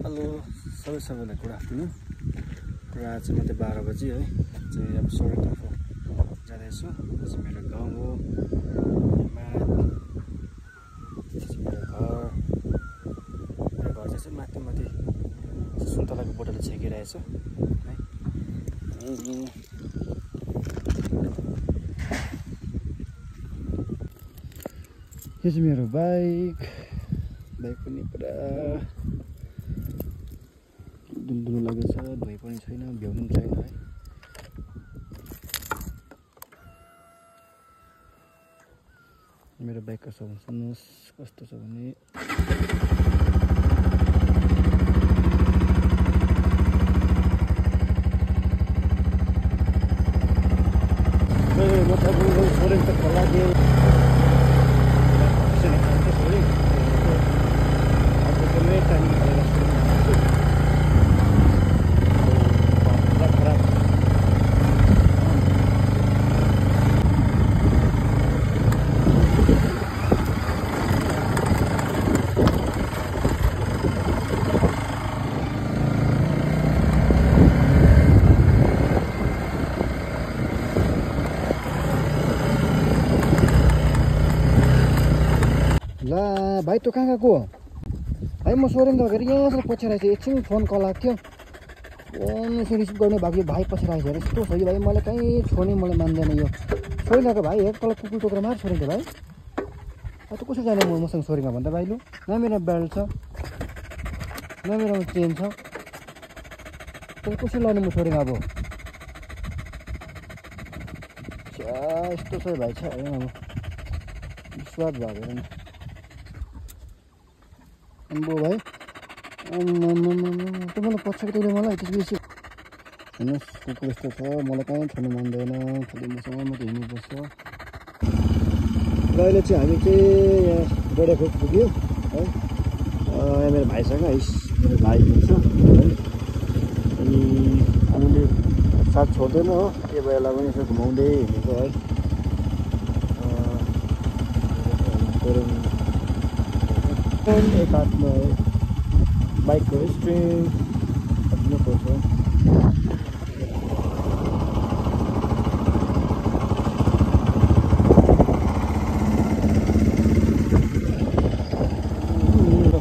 Hello सबैलाई good afternoon. र आज मात्रै 12 बजी है चाहिँ अब सोरेङतर्फ जाँदैछु। यो चाहिँ मेरो गाउँ हो। मेरो घर चाहिँ माथि सुन्तलाको बोटले छेकिरहेछ है। यो चाहिँ मेरो बाइक पनि पुरा दुलदुलो लागेछ, धोइ पनि छैन, भ्याउनु पनि छैन है। मेरो बाइकको साउन्ड सुन्नुहोस् कस्तो छ भने सोरेङतर्फ लाग्यो। ला भाइ तँ कहाँ गएको भाइ? म सोरेङ गएर यहाँसम्म पछि रहेछ। एकछिन फोन कल आएको थियो, फोन यसो रिसिभ गर्ने भएको भाइ पछि रहेछ। यस्तो छ कि भाइ मलाई कहीँ छोड्ने मलाई मान्दैन। यो सोरेङ गएको भाइ हेर तल कुकुर टोकेर मार सोरेङ भाइ। अब त कसरी जाने मसँग सोरेङ भन्दा भाइ? लु न मेरो बेल्ट छ, न मेरोमा चेन छ, तर कसरी लाने म सोरेङ? अब यस्तो छ भाइ छ अब विश्वास भएर नि अम्बो भाइ। मलाई पछाडि तैँले मलाई त्यसपछि हेर्नुहोस् कुकुर यस्तो छ, मलाई कहीँ छोड्नु मान्दैन, खालि मसँग मात्रै हिँड्नुपर्छ। र अहिले चाहिँ हामी चाहिँ यहाँ गोडाखोप पुग्यो है। यहाँ मेरो भाइसँग मेरो भाइ हुन्छ है। अनि हामीले साथ छोड्दैन हो, त्यो बेला पनि यसो घुमाउँदै हिँडेको है। एक हातमा बाइकको स्ट्रिङ थप्नुपर्छ।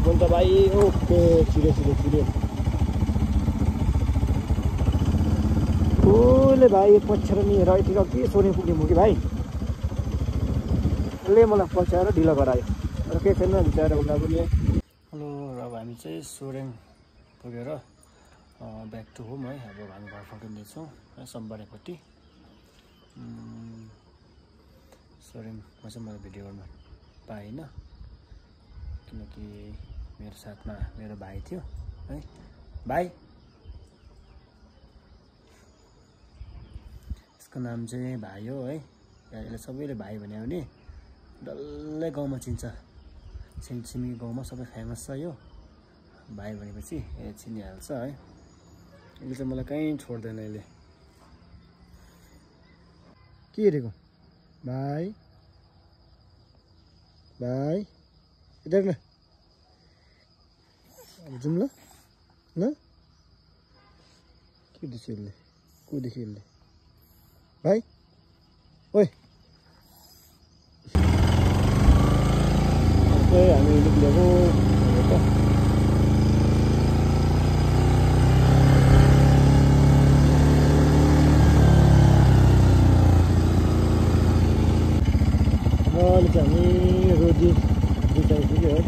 फोन त भाइ ओके छिर्यो ठुले भाइ पछ्याएर नि हेर यतिको के सोर्ने पुग्ने मुखी भाइ ले मलाई पछ्याएर ढिलो गरायो र केही छैन बिचरा उसलाई पनि। हेलो, र अब हामी चाहिँ सोरेङ पुगेर ब्याक टु होम है। अब हामी घर फर्किँदैछौँ सोमबारेपट्टि। सोरेङमा चाहिँ मैले भिडियो गर्न पाइनँ किनकि मेरो साथमा मेरो भाइ थियो है। भाइ यसको नाम चाहिँ भाइ हो है। यसले सबैले भाइ भन्यो भने डल्लै गाउँमा चिन्छ, छिमेकी गाउँमा सबै फेमस छ यो भाइ भनेपछि चिनिहाल्छ है। यसले चाहिँ मलाई कहीँ छोड्दैन। यसले के हेरेको भाइ? भाइ इधर न, अब जाउँ ल के देख्छ यसले? को देख्यो यसले? भाइ ओइ हामी निक्लेको अहिले चाहिँ हामी रोजी आइपुग्यो है।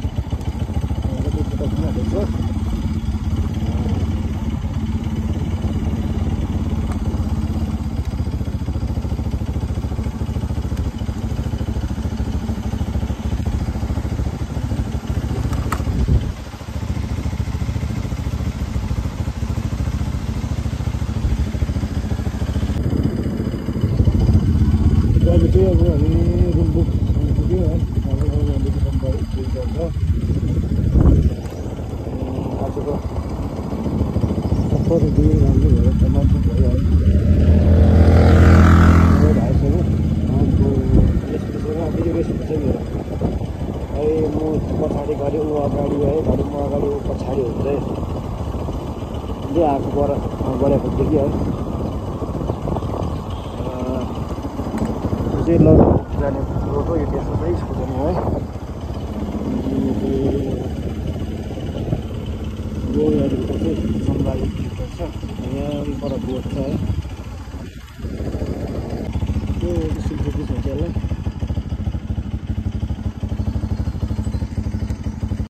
चाहिँ अब हामी रुम बुक पुग्यो है। आजको सफर दिन राम्रो भयो, टमाटर भयो है। भाइसँग अर्को रेस्ट छ मेरो है। म पछाडि घरि ऊ अगाडि है, घरि म अगाडि ऊ पछाडि हुँदै आएको बढेको देखियो है चाहिँ लग्नु जाने रोड हो यो त्यसको चाहिँ स्कुल जाने है यो यहाँदेखिको चाहिँ सम्भावित छ यहाँ पर बोट छ है त्यो सिलगढी हुन्छ होला